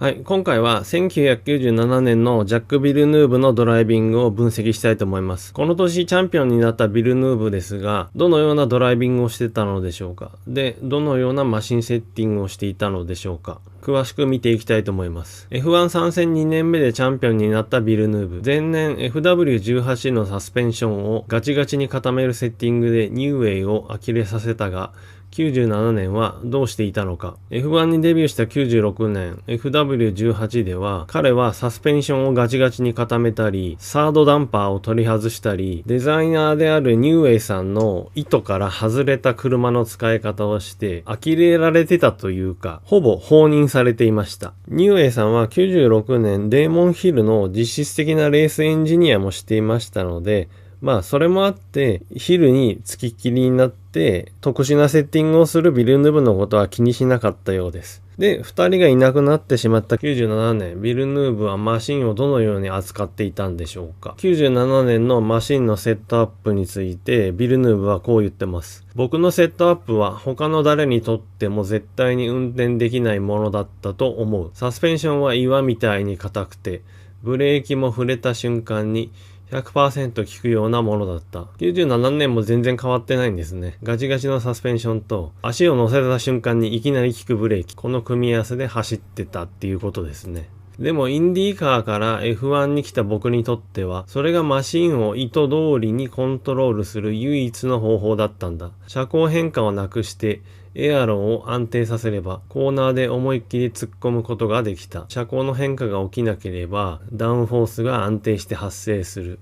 はい、今回は1997年のジャック・ビルヌーブのドライビングを分析したいと思います。この年チャンピオンになったビルヌーブですが、どのようなドライビングをしてたのでしょうか。で、どのようなマシンセッティングをしていたのでしょうか。詳しく見ていきたいと思います。F1 参戦2年目でチャンピオンになったビルヌーブ。前年 FW18 のサスペンションをガチガチに固めるセッティングでニューウェイを呆れさせたが、97年はどうしていたのか。F1 にデビューした96年 FW18 では彼はサスペンションをガチガチに固めたり、サードダンパーを取り外したり、デザイナーであるニューウェイさんの意図から外れた車の使い方をして呆れられてたというか、ほぼ放任されていました。ニューウェイさんは96年デーモンヒルの実質的なレースエンジニアもしていましたので、それもあって、ヒルに付きっきりになって、特殊なセッティングをするビルヌーブのことは気にしなかったようです。で、二人がいなくなってしまった97年、ビルヌーブはマシンをどのように扱っていたんでしょうか。97年のマシンのセットアップについて、ビルヌーブはこう言ってます。僕のセットアップは他の誰にとっても絶対に運転できないものだったと思う。サスペンションは岩みたいに硬くて、ブレーキも触れた瞬間に、100% 効くようなものだった。97年も全然変わってないんですね。ガチガチのサスペンションと足を乗せた瞬間にいきなり効くブレーキ。この組み合わせで走ってたっていうことですね。でもインディーカーから F1 に来た僕にとっては、それがマシンを意図通りにコントロールする唯一の方法だったんだ。車高変化をなくして、エアロを安定させればコーナーで思いっきり突っ込むことができた。車高の変化が起きなければダウンフォースが安定して発生する。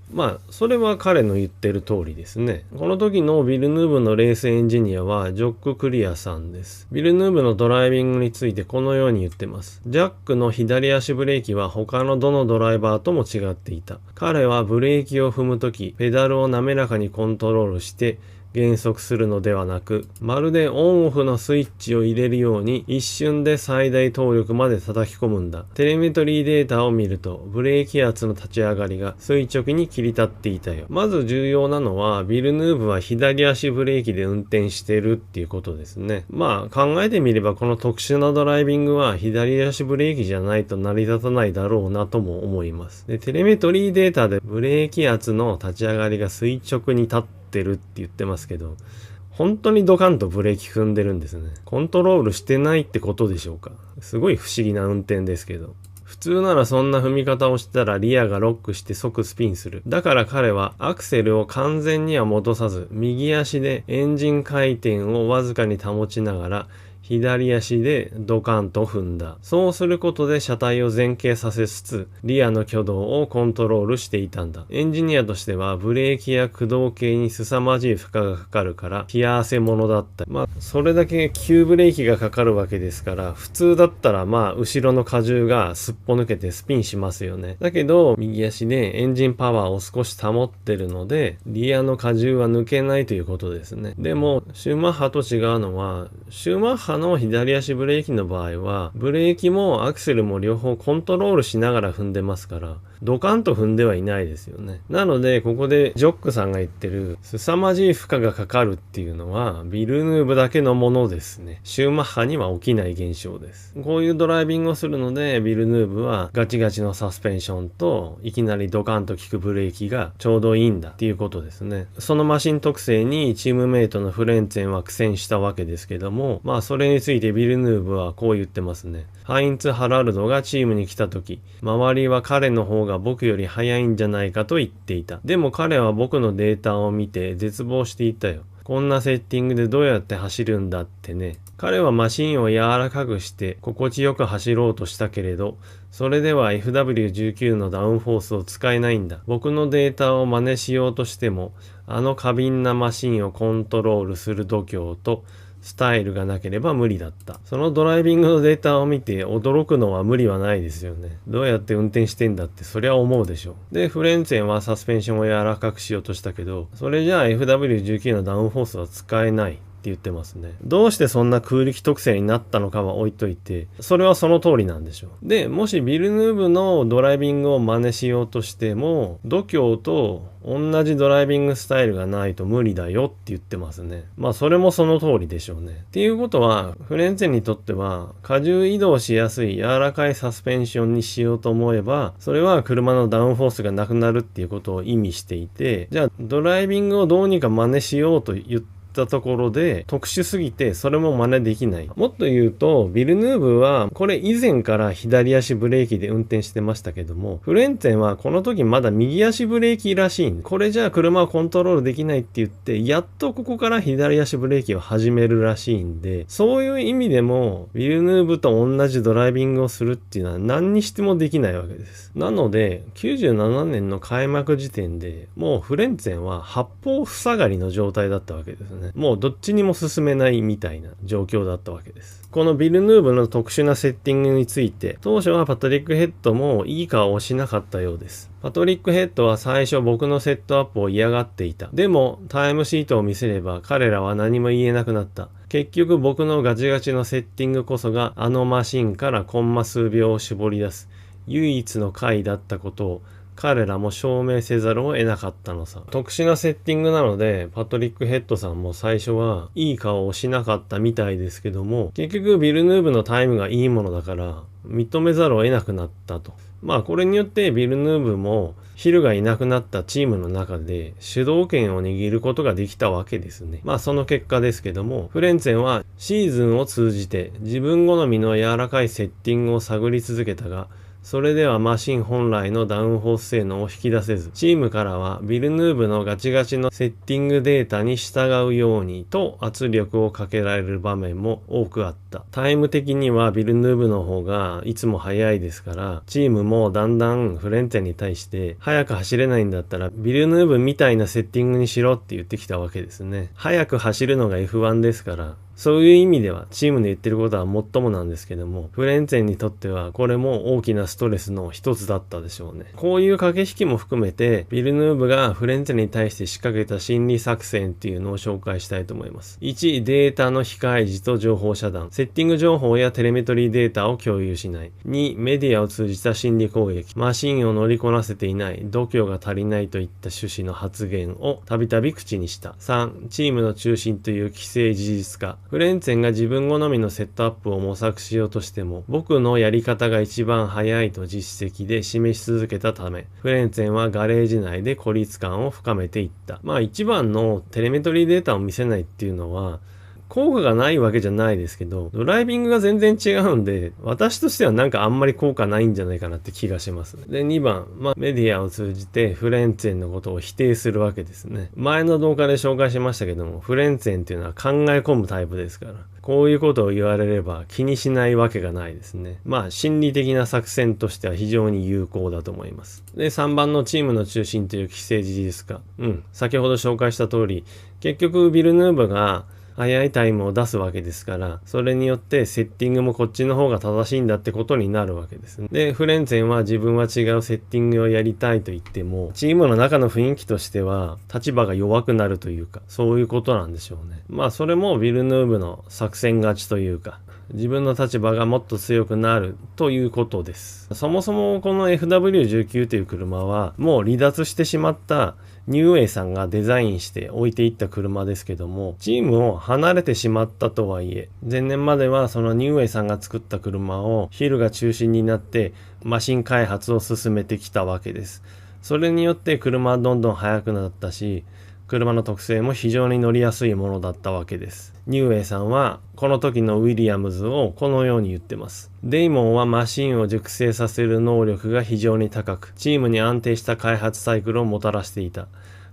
それは彼の言ってる通りですね。この時のビルヌーブのレースエンジニアはジョック・クリアさんです。ビルヌーブのドライビングについてこのように言ってます。ジャックの左足ブレーキは他のどのドライバーとも違っていた。彼はブレーキを踏むとき、ペダルを滑らかにコントロールして減速するのではなく、まるでオンオフのスイッチを入れるように一瞬で最大動力まで叩き込むんだ。テレメトリーデータを見ると、ブレーキ圧の立ち上がりが垂直に切り立っていたよ。まず重要なのは、ビルヌーブは左足ブレーキで運転してるっていうことですね。考えてみればこの特殊なドライビングは左足ブレーキじゃないと成り立たないだろうなとも思います。で、テレメトリーデータでブレーキ圧の立ち上がりが垂直に立ってるって言ってますけど、本当にドカンとブレーキ踏んでるんですね。コントロールしてないってことでしょうか。すごい不思議な運転ですけど。普通ならそんな踏み方をしたらリアがロックして即スピンする。だから彼はアクセルを完全には戻さず、右足でエンジン回転をわずかに保ちながら、左足でドカンと踏んだ。そうすることで車体を前傾させつつ、リアの挙動をコントロールしていたんだ。エンジニアとしては、ブレーキや駆動系に凄まじい負荷がかかるから、冷や汗ものだった。それだけ急ブレーキがかかるわけですから、普通だったら後ろの荷重がすっぽ抜けてスピンしますよね。だけど、右足でエンジンパワーを少し保ってるので、リアの荷重は抜けないということですね。でも、シューマッハと違うのは、シューマッハの左足ブレーキの場合は、ブレーキもアクセルも両方コントロールしながら踏んでますから、ドカンと踏んではいないですよね。なので、ここでジョックさんが言ってる、凄まじい負荷がかかるっていうのは、ビルヌーブだけのものですね。シューマッハには起きない現象です。こういうドライビングをするので、ビルヌーブはガチガチのサスペンションと、いきなりドカンと効くブレーキがちょうどいいんだっていうことですね。そのマシン特性にチームメイトのフレンツェンは苦戦したわけですけども、それについてビルヌーブはこう言ってますね。ハインツ・ハラルドがチームに来た時、周りは彼の方が僕より速いんじゃないかと言っていた。でも彼は僕のデータを見て絶望していたよ。こんなセッティングでどうやって走るんだってね。彼はマシンを柔らかくして心地よく走ろうとしたけれど、それでは FW19 のダウンフォースを使えないんだ。僕のデータを真似しようとしても、あの過敏なマシンをコントロールする度胸と、スタイルがなければ無理だった。そのドライビングのデータを見て驚くのは無理はないですよね。どうやって運転してんだってそりゃ思うでしょう。で、フレンツェンはサスペンションを柔らかくしようとしたけど、それじゃあ FW19 のダウンフォースは使えない。言ってますね。どうしてそんな空力特性になったのかは置いといて、それはその通りなんでしょう。で、もしビルヌーブのドライビングを真似しようとしても、度胸と同じドライビングスタイルがないと無理だよって言ってますね。まあそれもその通りでしょうね。っていうことは、フレンツェにとっては、荷重移動しやすい柔らかいサスペンションにしようと思えば、それは車のダウンフォースがなくなるっていうことを意味していて、じゃあドライビングをどうにか真似しようと言ったところで特殊すぎてそれも真似できない。もっと言うとビルヌーブはこれ以前から左足ブレーキで運転してましたけども、フレンツェンはこの時まだ右足ブレーキらしいんで、これじゃあ車をコントロールできないって言ってやっとここから左足ブレーキを始めるらしいんで、そういう意味でもビルヌーブと同じドライビングをするっていうのは何にしてもできないわけです。なので97年の開幕時点でもうフレンツェンは八方塞がりの状態だったわけですね。もうどっちにも進めないみたいな状況だったわけです。このビルヌーブの特殊なセッティングについて当初はパトリック・ヘッドもいい顔をしなかったようです。パトリック・ヘッドは最初僕のセットアップを嫌がっていた。でもタイムシートを見せれば彼らは何も言えなくなった。結局僕のガチガチのセッティングこそがあのマシンからコンマ数秒を絞り出す唯一の回だったことを彼らも証明せざるを得なかったのさ。特殊なセッティングなのでパトリック・ヘッドさんも最初はいい顔をしなかったみたいですけども、結局ビルヌーブのタイムがいいものだから認めざるを得なくなったと。まあこれによってビルヌーブもヒルがいなくなったチームの中で主導権を握ることができたわけですね。まあその結果ですけども、フレンツェンはシーズンを通じて自分好みの柔らかいセッティングを探り続けたが、それではマシン本来のダウンフォース性能を引き出せず、チームからはビルヌーブのガチガチのセッティングデータに従うようにと圧力をかけられる場面も多くあった。タイム的にはビルヌーブの方がいつも速いですから、チームもだんだんフレンツェンに対して速く走れないんだったらビルヌーブみたいなセッティングにしろって言ってきたわけですね。速く走るのが F1 ですから、そういう意味ではチームの言ってることはもっともなんですけども、フレンツェンにとってはこれも大きなストレスの一つだったでしょうね。こういう駆け引きも含めてビルヌーブがフレンツェンに対して仕掛けた心理作戦っていうのを紹介したいと思います。1、データの非開示と情報遮断。セッティング情報やテレメトリーデータを共有しない。2、メディアを通じた心理攻撃。マシンを乗りこなせていない、度胸が足りないといった趣旨の発言をたびたび口にした。3、チームの中心という既成事実化。フレンツェンが自分好みのセットアップを模索しようとしても、僕のやり方が一番早いと実績で示し続けたため、フレンツェンはガレージ内で孤立感を深めていった。まあ一番のテレメトリーデータを見せないっていうのは、効果がないわけじゃないですけど、ドライビングが全然違うんで、私としてはなんかあんまり効果ないんじゃないかなって気がします。で、2番、メディアを通じてフレンツェンのことを否定するわけですね。前の動画で紹介しましたけども、フレンツェンっていうのは考え込むタイプですから、こういうことを言われれば気にしないわけがないですね。まあ、心理的な作戦としては非常に有効だと思います。で、3番のチームの中心という既成事実化。先ほど紹介した通り、結局ビルヌーブが速いタイムを出すわけですから、それによってセッティングもこっちの方が正しいんだってことになるわけですね。で、フレンツェンは自分は違うセッティングをやりたいと言っても、チームの中の雰囲気としては立場が弱くなるというか、そういうことなんでしょうね。まあそれもビルヌーブの作戦勝ちというか、自分の立場がもっと強くなるということです。そもそもこの FW19 という車はもう離脱してしまったニューウェイさんがデザインして置いていった車ですけども、チームを離れてしまったとはいえ、前年まではそのニューウェイさんが作った車をヒルが中心になってマシン開発を進めてきたわけです。それによって車はどんどん速くなったし、車の特性も非常に乗りやすいものだったわけです。ニューウェイさんはこの時のウィリアムズをこのように言ってます。デイモンはマシンを熟成させる能力が非常に高く、チームに安定した開発サイクルをもたらしていた。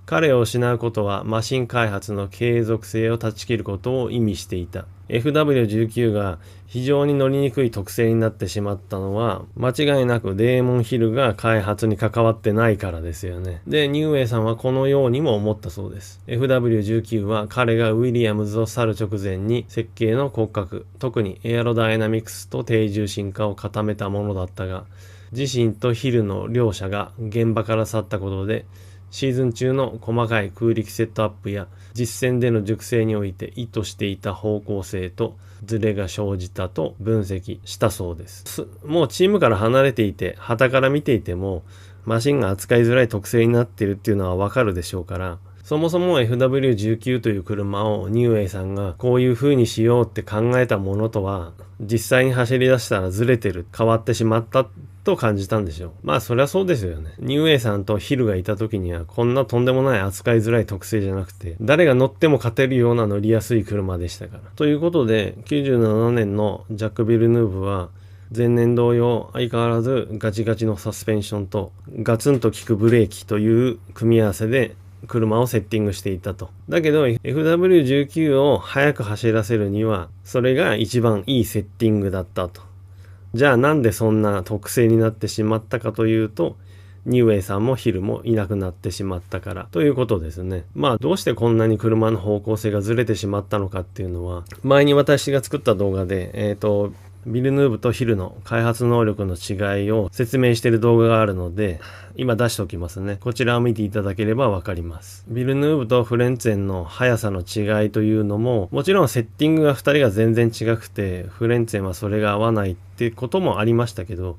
彼を失うことはマシン開発の継続性を断ち切ることを意味していた。FW19 が非常に乗りにくい特性になってしまったのは間違いなくデーモンヒルが開発に関わってないからですよね。で、ニューウェイさんはこのようにも思ったそうです。FW19 は彼がウィリアムズを去る直前に設計の骨格、特にエアロダイナミクスと低重心化を固めたものだったが、自身とヒルの両者が現場から去ったことでシーズン中の細かい空力セットアップや実戦での熟成において意図していた方向性とズレが生じたと分析したそうです。もうチームから離れていて、傍から見ていてもマシンが扱いづらい特性になっているっていうのはわかるでしょうから、そもそも FW19 という車をニューウェイさんがこういう風にしようって考えたものとは実際に走り出したらずれてる、変わってしまったと感じたんでしょう。まあそりゃそうですよね。ニューウェイさんとヒルがいた時にはこんなとんでもない扱いづらい特性じゃなくて、誰が乗っても勝てるような乗りやすい車でしたから。ということで97年のジャック・ビルヌーブは前年同様相変わらずガチガチのサスペンションとガツンと効くブレーキという組み合わせで車をセッティングしていたと。だけど FW19 を速く走らせるにはそれが一番いいセッティングだったと。じゃあなんでそんな特性になってしまったかというと、ニューウェイさんもヒルもいなくなってしまったからということですね。まあどうしてこんなに車の方向性がずれてしまったのかっていうのは、前に私が作った動画でビルヌーブとヒルの開発能力の違いを説明している動画があるので、今出しておきますね。こちらを見ていただければわかります。ビルヌーブとフレンツェンの速さの違いというのも、もちろんセッティングが2人が全然違くて、フレンツェンはそれが合わないってこともありましたけど、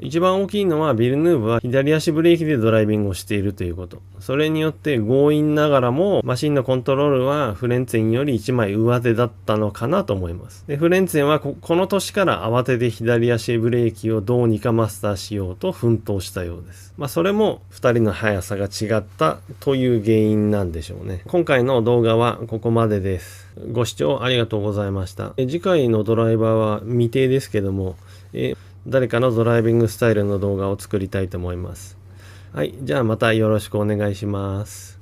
一番大きいのはビルヌーブは左足ブレーキでドライビングをしているということ。それによって強引ながらもマシンのコントロールはフレンツェンより1枚上手だったのかなと思います。で、フレンツェンはこの年から慌てて左足ブレーキをどうにかマスターしようと奮闘したようです。それも2人の速さが違ったという原因なんでしょうね。今回の動画はここまでです。ご視聴ありがとうございました。次回のドライバーは未定ですけども、誰かのドライビングスタイルの動画を作りたいと思います。はい、じゃあまたよろしくお願いします。